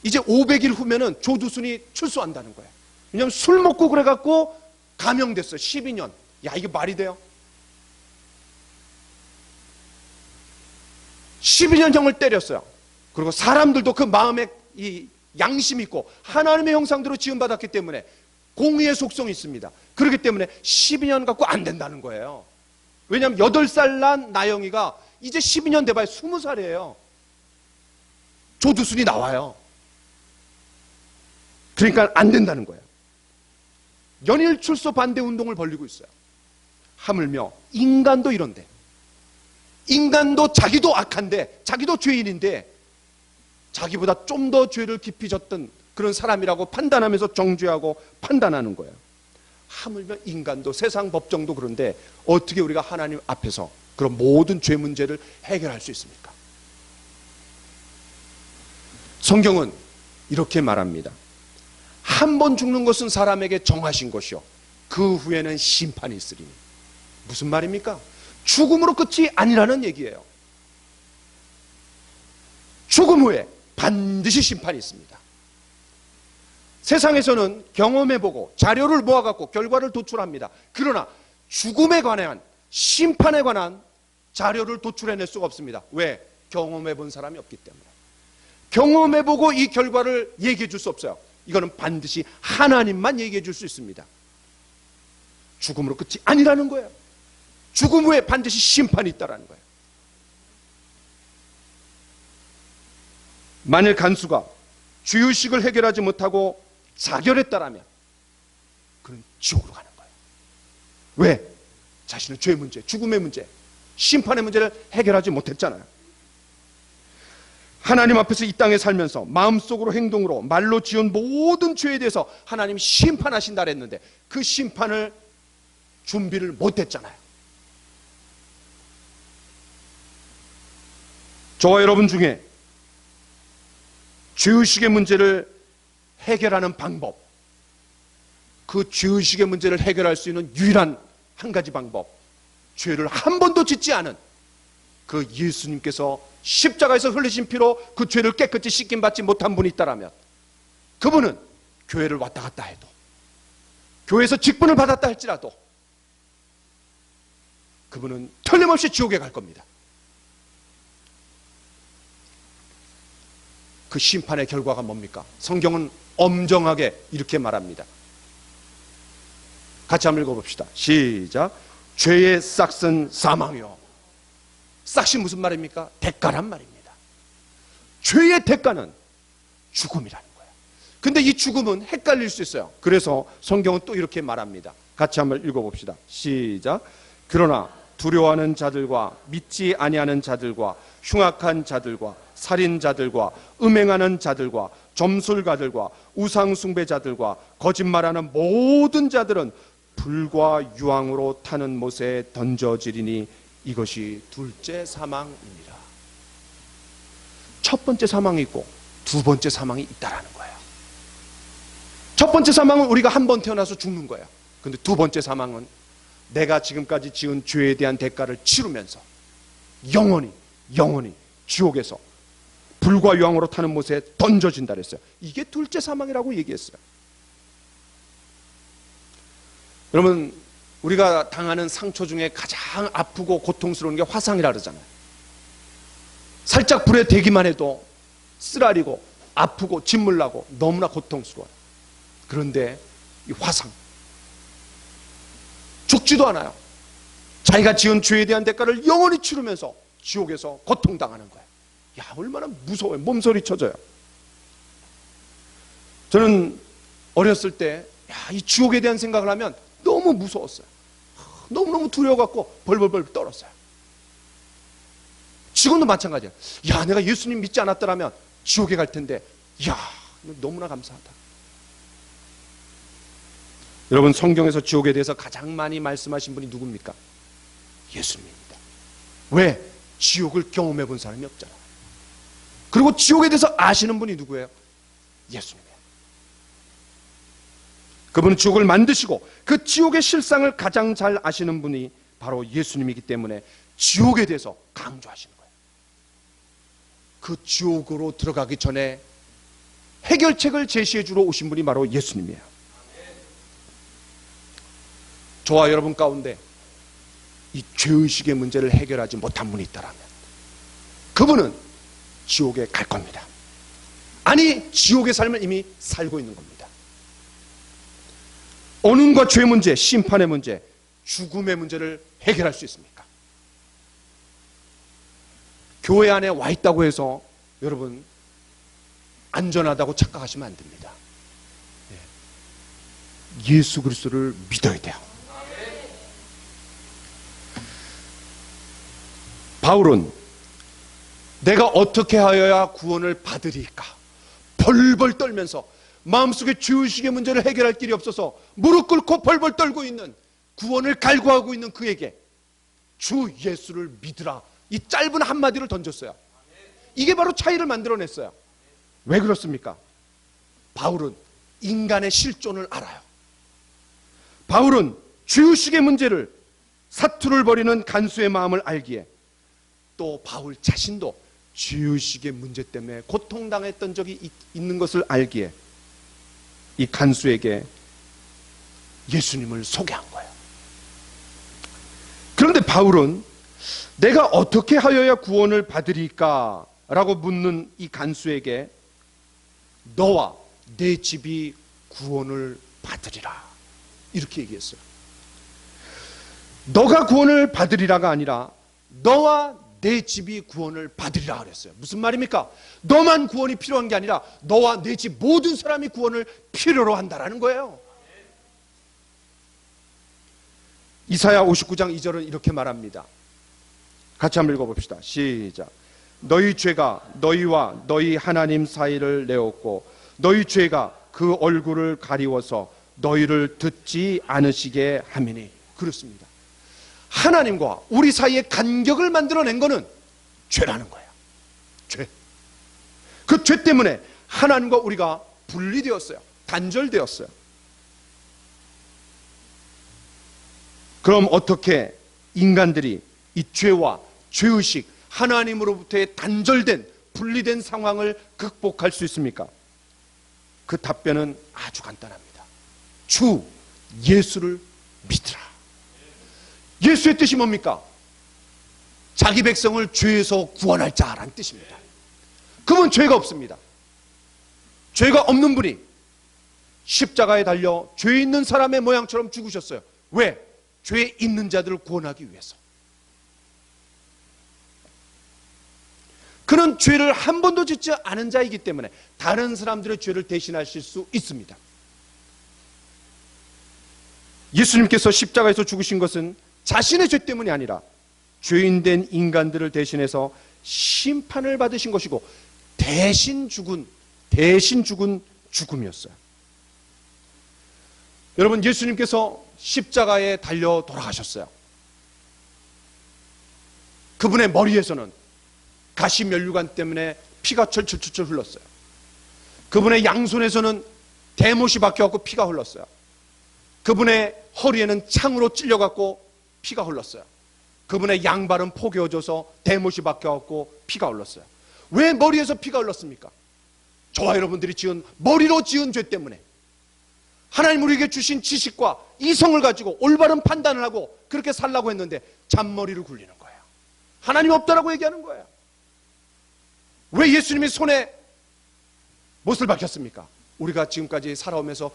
이제 500일 후면은 조두순이 출소한다는 거예요. 왜냐하면 술 먹고 그래갖고 감형됐어요. 12년. 야, 이게 말이 돼요? 12년형을 때렸어요. 그리고 사람들도 그 마음에 이 양심이 있고 하나님의 형상대로 지음받았기 때문에 공의의 속성이 있습니다. 그렇기 때문에 12년 갖고 안 된다는 거예요. 왜냐하면 8살 난 나영이가 이제 12년 돼봐야 20살이에요. 조두순이 나와요. 그러니까 안 된다는 거예요. 연일 출소 반대 운동을 벌이고 있어요. 하물며 인간도 이런데, 인간도 자기도 악한데, 자기도 죄인인데 자기보다 좀 더 죄를 깊이 졌던 그런 사람이라고 판단하면서 정죄하고 판단하는 거예요. 하물며 인간도, 세상 법정도 그런데 어떻게 우리가 하나님 앞에서 그런 모든 죄 문제를 해결할 수 있습니까? 성경은 이렇게 말합니다. 한 번 죽는 것은 사람에게 정하신 것이요 그 후에는 심판이 있으리니. 무슨 말입니까? 죽음으로 끝이 아니라는 얘기예요. 죽음 후에 반드시 심판이 있습니다. 세상에서는 경험해보고 자료를 모아갖고 결과를 도출합니다. 그러나 죽음에 관한, 심판에 관한 자료를 도출해낼 수가 없습니다. 왜? 경험해본 사람이 없기 때문에. 경험해보고 이 결과를 얘기해 줄 수 없어요. 이거는 반드시 하나님만 얘기해 줄 수 있습니다. 죽음으로 끝이 아니라는 거예요. 죽음 후에 반드시 심판이 있다는 거예요. 만일 간수가 죄의식을 해결하지 못하고 자결했다라면 그는 지옥으로 가는 거예요. 왜? 자신의 죄의 문제, 죽음의 문제, 심판의 문제를 해결하지 못했잖아요. 하나님 앞에서 이 땅에 살면서 마음속으로, 행동으로, 말로 지은 모든 죄에 대해서 하나님이 심판하신다 그랬는데 그 심판을 준비를 못했잖아요. 저와 여러분 중에 죄의식의 문제를 해결하는 방법, 그 죄의식의 문제를 해결할 수 있는 유일한 한 가지 방법, 죄를 한 번도 짓지 않은 그 예수님께서 십자가에서 흘리신 피로 그 죄를 깨끗이 씻김받지 못한 분이 있다라면 그분은 교회를 왔다 갔다 해도, 교회에서 직분을 받았다 할지라도 그분은 틀림없이 지옥에 갈 겁니다. 그 심판의 결과가 뭡니까? 성경은 엄정하게 이렇게 말합니다. 같이 한번 읽어봅시다. 시작. 죄의 싹은 사망이요. 싹이 무슨 말입니까? 대가란 말입니다. 죄의 대가는 죽음이라는 거예요. 근데 이 죽음은 헷갈릴 수 있어요. 그래서 성경은 또 이렇게 말합니다. 같이 한번 읽어봅시다. 시작. 그러나 두려워하는 자들과 믿지 아니하는 자들과 흉악한 자들과 살인자들과 음행하는 자들과 점술가들과 우상숭배자들과 거짓말하는 모든 자들은 불과 유황으로 타는 못에 던져지리니 이것이 둘째 사망입니다. 첫 번째 사망이 있고 두 번째 사망이 있다라는 거예요. 첫 번째 사망은 우리가 한 번 태어나서 죽는 거예요. 근데 두 번째 사망은 내가 지금까지 지은 죄에 대한 대가를 치르면서 영원히 지옥에서 불과 유황으로 타는 못에 던져진다 그랬어요. 이게 둘째 사망이라고 얘기했어요. 여러분, 우리가 당하는 상처 중에 가장 아프고 고통스러운 게 화상이라 그러잖아요. 살짝 불에 대기만 해도 쓰라리고 아프고 진물나고 너무나 고통스러워요. 그런데 이 화상, 죽지도 않아요. 자기가 지은 죄에 대한 대가를 영원히 치르면서 지옥에서 고통당하는 거예요. 야, 얼마나 무서워요. 몸소리 쳐져요. 저는 어렸을 때 이 지옥에 대한 생각을 하면 너무 무서웠어요. 너무너무 두려워갖고 벌벌벌 떨었어요. 지금도 마찬가지예요. 야, 내가 예수님 믿지 않았더라면 지옥에 갈 텐데, 야, 너무나 감사하다. 여러분, 성경에서 지옥에 대해서 가장 많이 말씀하신 분이 누굽니까? 예수님입니다. 왜? 지옥을 경험해 본 사람이 없잖아요. 그리고 지옥에 대해서 아시는 분이 누구예요? 예수님이에요. 그분은 지옥을 만드시고 그 지옥의 실상을 가장 잘 아시는 분이 바로 예수님이기 때문에 지옥에 대해서 강조하시는 거예요. 그 지옥으로 들어가기 전에 해결책을 제시해 주러 오신 분이 바로 예수님이에요. 저와 여러분 가운데 이 죄의식의 문제를 해결하지 못한 분이 있다면 그분은 지옥에 갈 겁니다. 아니, 지옥의 삶을 이미 살고 있는 겁니다. 언음과 죄 문제, 심판의 문제, 죽음의 문제를 해결할 수 있습니까? 교회 안에 와 있다고 해서 여러분 안전하다고 착각하시면 안 됩니다. 예수 그리스도를 믿어야 돼요. 바울은 내가 어떻게 하여야 구원을 받으리까 벌벌 떨면서 마음속에 죄의식의 문제를 해결할 길이 없어서 무릎 꿇고 벌벌 떨고 있는, 구원을 갈구하고 있는 그에게 주 예수를 믿으라, 이 짧은 한마디를 던졌어요. 이게 바로 차이를 만들어냈어요. 왜 그렇습니까? 바울은 인간의 실존을 알아요. 바울은 죄의식의 문제를, 사투를 벌이는 간수의 마음을 알기에, 또 바울 자신도 죄의식의 문제 때문에 고통당했던 적이 있는 것을 알기에 이 간수에게 예수님을 소개한 거예요. 그런데 바울은 내가 어떻게 하여야 구원을 받으리까? 라고 묻는 이 간수에게 너와 내 집이 구원을 받으리라, 이렇게 얘기했어요. 너가 구원을 받으리라가 아니라 너와 내 집이 구원을 받으리라 그랬어요. 무슨 말입니까? 너만 구원이 필요한 게 아니라 너와 내 집 모든 사람이 구원을 필요로 한다라는 거예요. 이사야 59장 2절은 이렇게 말합니다. 같이 한번 읽어봅시다. 시작. 너희 죄가 너희와 너희 하나님 사이를 내었고 너희 죄가 그 얼굴을 가리워서 너희를 듣지 않으시게 함이니. 그렇습니다. 하나님과 우리 사이에 간격을 만들어낸 거는 죄라는 거예요. 죄. 그 죄 때문에 하나님과 우리가 분리되었어요. 단절되었어요. 그럼 어떻게 인간들이 이 죄와 죄의식, 하나님으로부터의 단절된, 분리된 상황을 극복할 수 있습니까? 그 답변은 아주 간단합니다. 주 예수를 믿으라. 예수의 뜻이 뭡니까? 자기 백성을 죄에서 구원할 자라는 뜻입니다. 그분 죄가 없습니다. 죄가 없는 분이 십자가에 달려 죄 있는 사람의 모양처럼 죽으셨어요. 왜? 죄 있는 자들을 구원하기 위해서. 그는 죄를 한 번도 짓지 않은 자이기 때문에 다른 사람들의 죄를 대신하실 수 있습니다. 예수님께서 십자가에서 죽으신 것은 자신의 죄 때문이 아니라 죄인된 인간들을 대신해서 심판을 받으신 것이고 대신 죽은 죽음이었어요. 여러분, 예수님께서 십자가에 달려 돌아가셨어요. 그분의 머리에서는 가시면류관 때문에 피가 철철철철 흘렀어요. 그분의 양손에서는 대못이 박혀갖고 피가 흘렀어요. 그분의 허리에는 창으로 찔려갖고 피가 흘렀어요. 그분의 양발은 포개어져서 대못이 박혀갖고 피가 흘렀어요. 왜 머리에서 피가 흘렀습니까? 저와 여러분들이 머리로 지은 죄 때문에 하나님 우리에게 주신 지식과 이성을 가지고 올바른 판단을 하고 그렇게 살라고 했는데 잔머리를 굴리는 거예요. 하나님 없다라고 얘기하는 거예요. 왜 예수님이 손에 못을 박혔습니까? 우리가 지금까지 살아오면서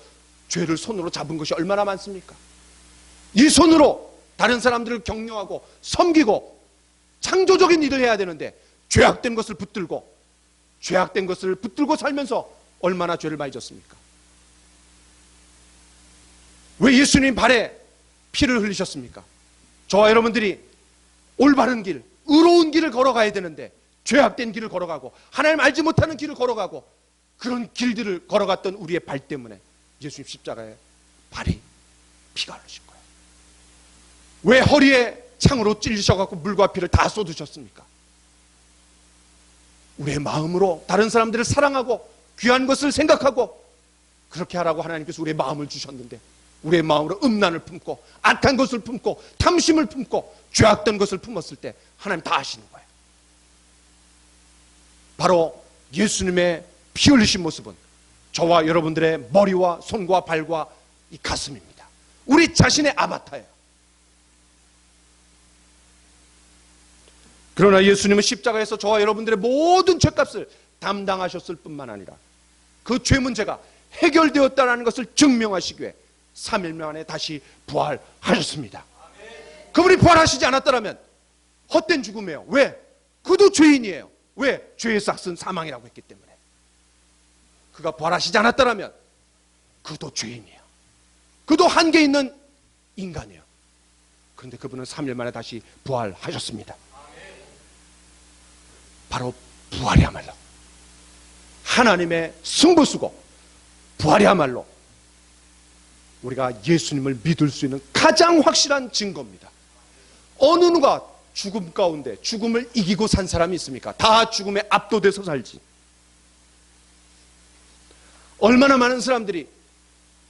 죄를 손으로 잡은 것이 얼마나 많습니까? 이 손으로 다른 사람들을 격려하고 섬기고 창조적인 일을 해야 되는데 죄악된 것을 붙들고 살면서 얼마나 죄를 많이 졌습니까? 왜 예수님 발에 피를 흘리셨습니까? 저와 여러분들이 올바른 길, 의로운 길을 걸어가야 되는데 죄악된 길을 걸어가고 하나님 알지 못하는 길을 걸어가고 그런 길들을 걸어갔던 우리의 발 때문에 예수님 십자가에 발이 피가 흐르신 거예요. 왜 허리에 창으로 찔리셔갖고 물과 피를 다 쏟으셨습니까? 우리의 마음으로 다른 사람들을 사랑하고 귀한 것을 생각하고 그렇게 하라고 하나님께서 우리의 마음을 주셨는데 우리의 마음으로 음란을 품고 악한 것을 품고 탐심을 품고 죄악된 것을 품었을 때 하나님 다 아시는 거예요. 바로 예수님의 피 흘리신 모습은 저와 여러분들의 머리와 손과 발과 이 가슴입니다. 우리 자신의 아바타예요. 그러나 예수님은 십자가에서 저와 여러분들의 모든 죄값을 담당하셨을 뿐만 아니라 그 죄 문제가 해결되었다는 것을 증명하시기 위해 3일 만에 다시 부활하셨습니다. 그분이 부활하시지 않았더라면 헛된 죽음이에요. 왜? 그도 죄인이에요. 왜? 죄의 싹은 사망이라고 했기 때문에. 그가 부활하시지 않았더라면 그도 죄인이에요. 그도 한계 있는 인간이에요. 그런데 그분은 3일 만에 다시 부활하셨습니다. 바로 부활이야말로 하나님의 승부수고, 부활이야말로 우리가 예수님을 믿을 수 있는 가장 확실한 증거입니다. 어느 누가 죽음 가운데 죽음을 이기고 산 사람이 있습니까? 다 죽음에 압도돼서 살지. 얼마나 많은 사람들이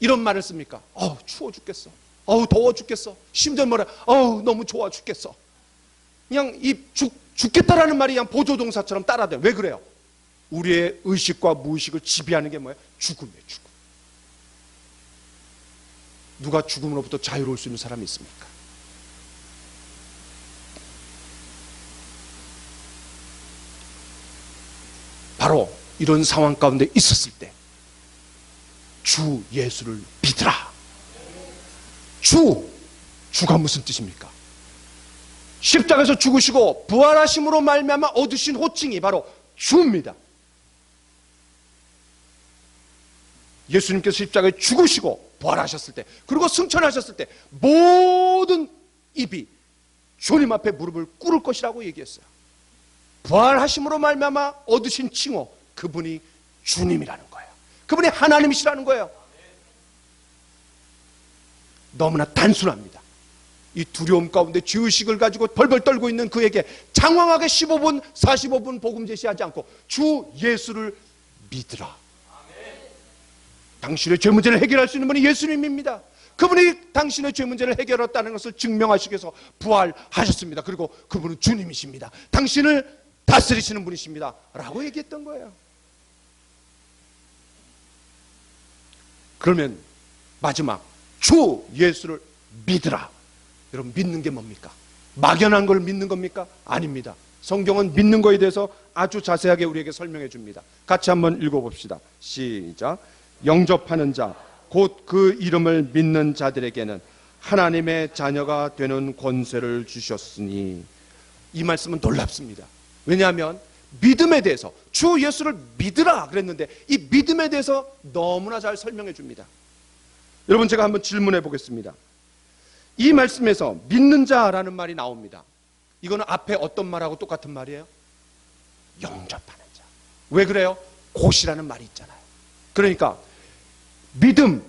이런 말을 씁니까? 추워 죽겠어. 더워 죽겠어. 심지어 뭐래? 너무 좋아 죽겠어. 그냥 이 죽겠다라는 말이 그냥 보조동사처럼 따라돼. 왜 그래요? 우리의 의식과 무의식을 지배하는 게 뭐예요? 죽음이에요, 죽음. 누가 죽음으로부터 자유로울 수 있는 사람이 있습니까? 바로 이런 상황 가운데 있었을 때 주 예수를 믿으라. 주가 무슨 뜻입니까? 십자가에서 죽으시고 부활하심으로 말미암아 얻으신 호칭이 바로 주입니다. 예수님께서 십자가에 죽으시고 부활하셨을 때, 그리고 승천하셨을 때 모든 입이 주님 앞에 무릎을 꿇을 것이라고 얘기했어요. 부활하심으로 말미암아 얻으신 칭호, 그분이 주님이라는 거예요. 그분이 하나님이시라는 거예요. 너무나 단순합니다. 이 두려움 가운데 죄의식을 가지고 벌벌 떨고 있는 그에게 장황하게 15분, 45분 복음 제시하지 않고 주 예수를 믿으라. 당신의 죄 문제를 해결할 수 있는 분이 예수님입니다. 그분이 당신의 죄 문제를 해결했다는 것을 증명하시기 위해서 부활하셨습니다. 그리고 그분은 주님이십니다. 당신을 다스리시는 분이십니다. 라고 얘기했던 거예요. 그러면 마지막 주 예수를 믿으라. 여러분, 믿는 게 뭡니까? 막연한 걸 믿는 겁니까? 아닙니다. 성경은 믿는 거에 대해서 아주 자세하게 우리에게 설명해 줍니다. 같이 한번 읽어봅시다. 시작. 영접하는 자, 곧 그 이름을 믿는 자들에게는 하나님의 자녀가 되는 권세를 주셨으니. 이 말씀은 놀랍습니다. 왜냐하면 믿음에 대해서, 주 예수를 믿으라 그랬는데 이 믿음에 대해서 너무나 잘 설명해 줍니다. 여러분, 제가 한번 질문해 보겠습니다. 이 말씀에서 믿는 자라는 말이 나옵니다. 이거는 앞에 어떤 말하고 똑같은 말이에요? 영접하는 자. 왜 그래요? 곧이라는 말이 있잖아요. 그러니까 믿음,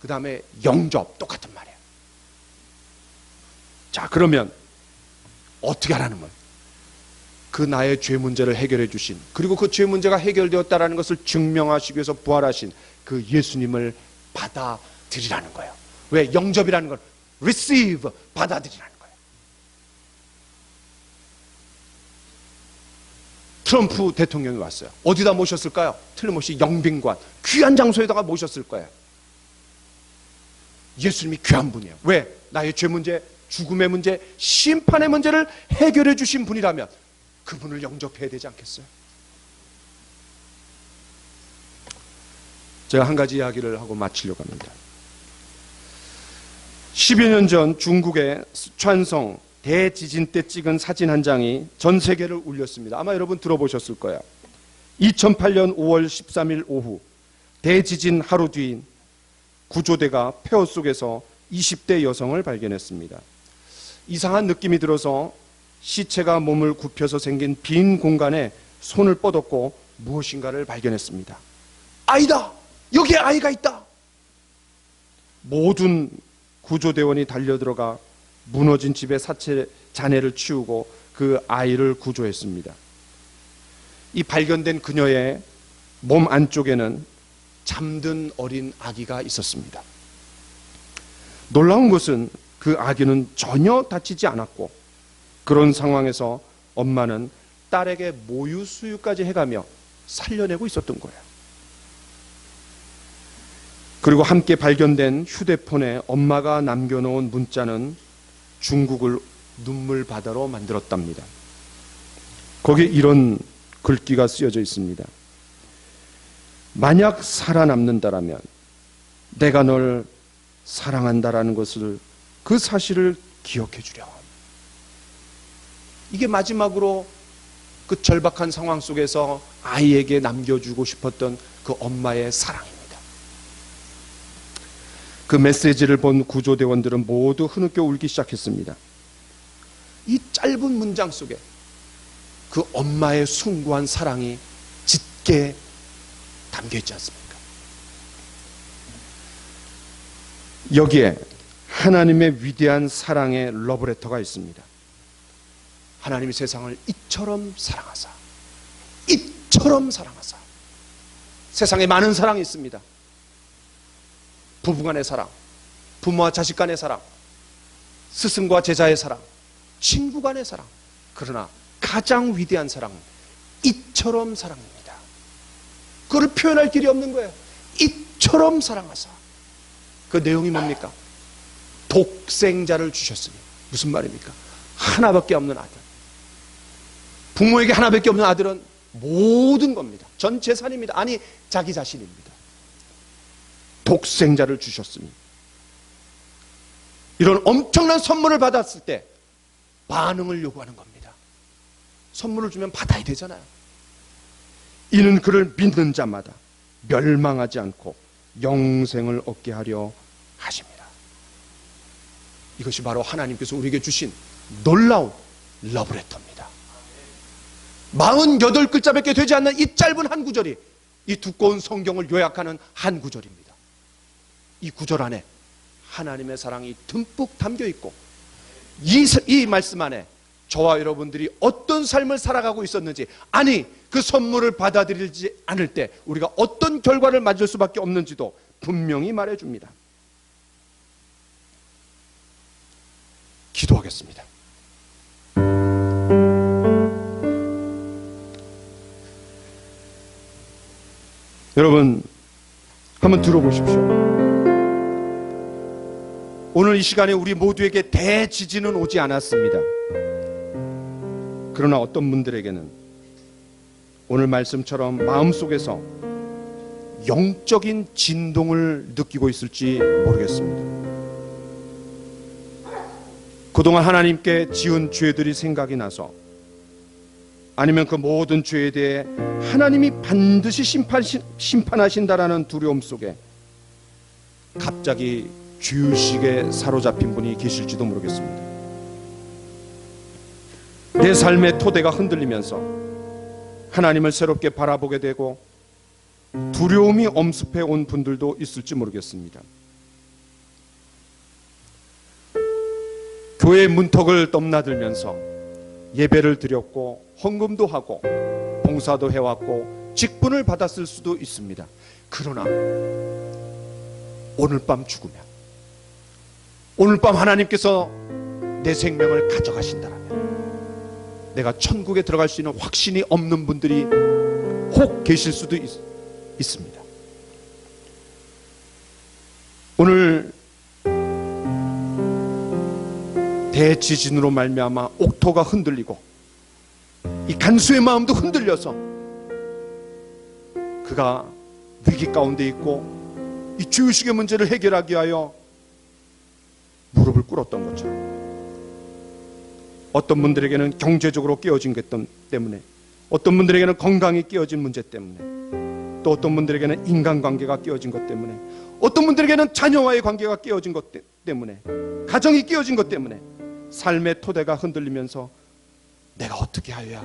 그 다음에 영접, 똑같은 말이에요. 자, 그러면 어떻게 하라는 거예요? 그 나의 죄 문제를 해결해 주신, 그리고 그 죄 문제가 해결되었다는 것을 증명하시기 위해서 부활하신 그 예수님을 받아들이라는 거예요. 왜? 영접이라는 건 receive, 받아들이라는 거예요. 트럼프 대통령이 왔어요. 어디다 모셨을까요? 틀림없이 영빈관, 귀한 장소에다가 모셨을 거예요. 예수님이 귀한 분이에요. 왜? 나의 죄 문제, 죽음의 문제, 심판의 문제를 해결해 주신 분이라면 그분을 영접해야 되지 않겠어요? 제가 한 가지 이야기를 하고 마치려고 합니다. 10여 년 전 중국의 스촨성 대지진 때 찍은 사진 한 장이 전 세계를 울렸습니다. 아마 여러분 들어보셨을 거예요. 2008년 5월 13일 오후, 대지진 하루 뒤인 구조대가 폐허 속에서 20대 여성을 발견했습니다. 이상한 느낌이 들어서 시체가 몸을 굽혀서 생긴 빈 공간에 손을 뻗었고 무엇인가를 발견했습니다. 아이다! 여기에 아이가 있다! 모든 구조대원이 달려들어가 무너진 집의 잔해를 치우고 그 아이를 구조했습니다. 이 발견된 그녀의 몸 안쪽에는 잠든 어린 아기가 있었습니다. 놀라운 것은 그 아기는 전혀 다치지 않았고, 그런 상황에서 엄마는 딸에게 모유 수유까지 해가며 살려내고 있었던 거예요. 그리고 함께 발견된 휴대폰에 엄마가 남겨놓은 문자는 중국을 눈물바다로 만들었답니다. 거기에 이런 글귀가 쓰여져 있습니다. 만약 살아남는다라면 내가 널 사랑한다라는 것을, 그 사실을 기억해 주렴. 이게 마지막으로 그 절박한 상황 속에서 아이에게 남겨주고 싶었던 그 엄마의 사랑입니다. 그 메시지를 본 구조대원들은 모두 흐느껴 울기 시작했습니다. 이 짧은 문장 속에 그 엄마의 숭고한 사랑이 짙게 담겨 있지 않습니까? 여기에 하나님의 위대한 사랑의 러브레터가 있습니다. 하나님이 세상을 이처럼 사랑하사, 이처럼 사랑하사. 세상에 많은 사랑이 있습니다. 부부간의 사랑, 부모와 자식 간의 사랑, 스승과 제자의 사랑, 친구 간의 사랑. 그러나 가장 위대한 사랑은 이처럼 사랑입니다. 그걸 표현할 길이 없는 거예요. 이처럼 사랑하사. 그 내용이 뭡니까? 독생자를 주셨으니. 무슨 말입니까? 하나밖에 없는 아들. 부모에게 하나밖에 없는 아들은 모든 겁니다. 전 재산입니다. 아니, 자기 자신입니다. 독생자를 주셨으니. 이런 엄청난 선물을 받았을 때 반응을 요구하는 겁니다. 선물을 주면 받아야 되잖아요. 이는 그를 믿는 자마다 멸망하지 않고 영생을 얻게 하려 하십니다. 이것이 바로 하나님께서 우리에게 주신 놀라운 러브레터입니다. 48글자밖에 되지 않는 이 짧은 한 구절이 이 두꺼운 성경을 요약하는 한 구절입니다. 이 구절 안에 하나님의 사랑이 듬뿍 담겨 있고, 이 말씀 안에 저와 여러분들이 어떤 삶을 살아가고 있었는지, 아니 그 선물을 받아들이지 않을 때 우리가 어떤 결과를 맞을 수밖에 없는지도 분명히 말해줍니다. 기도하겠습니다. 여러분, 한번 들어보십시오. 오늘 이 시간에 우리 모두에게 대지진은 오지 않았습니다. 그러나 어떤 분들에게는 오늘 말씀처럼 마음속에서 영적인 진동을 느끼고 있을지 모르겠습니다. 그동안 하나님께 지은 죄들이 생각이 나서, 아니면 그 모든 죄에 대해 하나님이 반드시 심판하신다라는 두려움 속에 갑자기 죄의식에 사로잡힌 분이 계실지도 모르겠습니다. 내 삶의 토대가 흔들리면서 하나님을 새롭게 바라보게 되고 두려움이 엄습해 온 분들도 있을지 모르겠습니다. 교회 문턱을 넘나들면서 예배를 드렸고 헌금도 하고 봉사도 해왔고 직분을 받았을 수도 있습니다. 그러나 오늘 밤 죽으면, 오늘 밤 하나님께서 내 생명을 가져가신다면 내가 천국에 들어갈 수 있는 확신이 없는 분들이 혹 계실 수도 있습니다. 오늘 대지진으로 말미암아 옥토가 흔들리고 이 간수의 마음도 흔들려서 그가 위기 가운데 있고 이 죄의식의 문제를 해결하기 위하여 무릎을 꿇었던 것처럼, 어떤 분들에게는 경제적으로 깨어진 것 때문에, 어떤 분들에게는 건강이 깨어진 문제 때문에, 또 어떤 분들에게는 인간관계가 깨어진 것 때문에, 어떤 분들에게는 자녀와의 관계가 깨어진 것 때문에, 가정이 깨어진 것 때문에 삶의 토대가 흔들리면서 내가 어떻게 하여야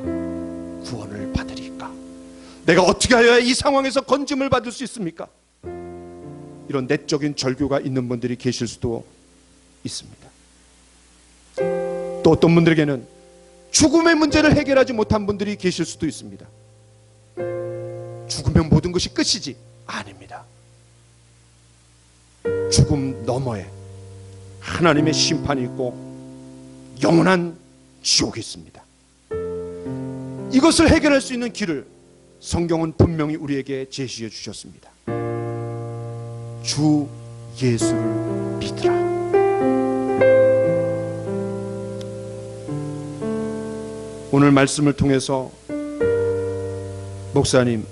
구원을 받으리까? 내가 어떻게 하여야 이 상황에서 건짐을 받을 수 있습니까? 이런 내적인 절규가 있는 분들이 계실 수도 있습니다. 또 어떤 분들에게는 죽음의 문제를 해결하지 못한 분들이 계실 수도 있습니다. 죽으면 모든 것이 끝이지? 아닙니다. 죽음 너머에 하나님의 심판이 있고 영원한 지옥이 있습니다. 이것을 해결할 수 있는 길을 성경은 분명히 우리에게 제시해 주셨습니다. 주 예수를 믿으라. 오늘 말씀을 통해서 목사님,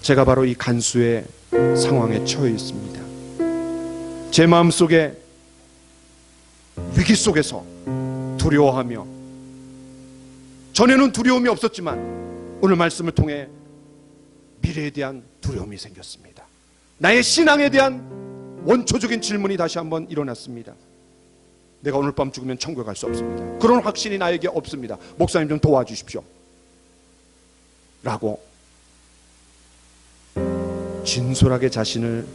제가 바로 이 간수의 상황에 처해 있습니다. 제 마음속에 위기 속에서 두려워하며, 전에는 두려움이 없었지만 오늘 말씀을 통해 미래에 대한 두려움이 생겼습니다. 나의 신앙에 대한 원초적인 질문이 다시 한번 일어났습니다. 내가 오늘 밤 죽으면 천국에 갈 수 없습니다. 그런 확신이 나에게 없습니다. 목사님 좀 도와주십시오. 라고 진솔하게 자신을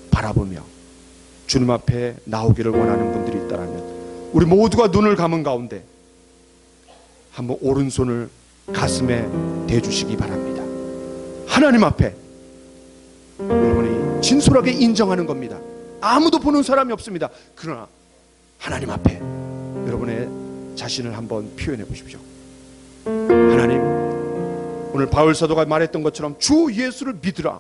바라보며 주님 앞에 나오기를 원하는 분들이 있다면 우리 모두가 눈을 감은 가운데 한번 오른손을 가슴에 대주시기 바랍니다. 하나님 앞에 여러분이 진솔하게 인정하는 겁니다. 아무도 보는 사람이 없습니다. 그러나 하나님 앞에 여러분의 자신을 한번 표현해 보십시오. 하나님, 오늘 바울 사도가 말했던 것처럼 주 예수를 믿으라,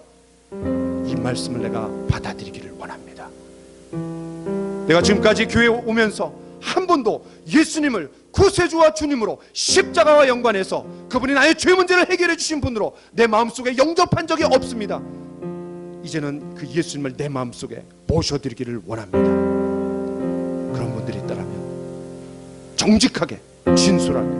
이 말씀을 내가 받아들이기를 원합니다. 내가 지금까지 교회에 오면서 한 번도 예수님을 구세주와 주님으로 십자가와 연관해서 그분이 나의 죄 문제를 해결해 주신 분으로 내 마음속에 영접한 적이 없습니다. 이제는 그 예수님을 내 마음속에 모셔드리기를 원합니다. 그런 분들이 있다면 정직하게 진솔하게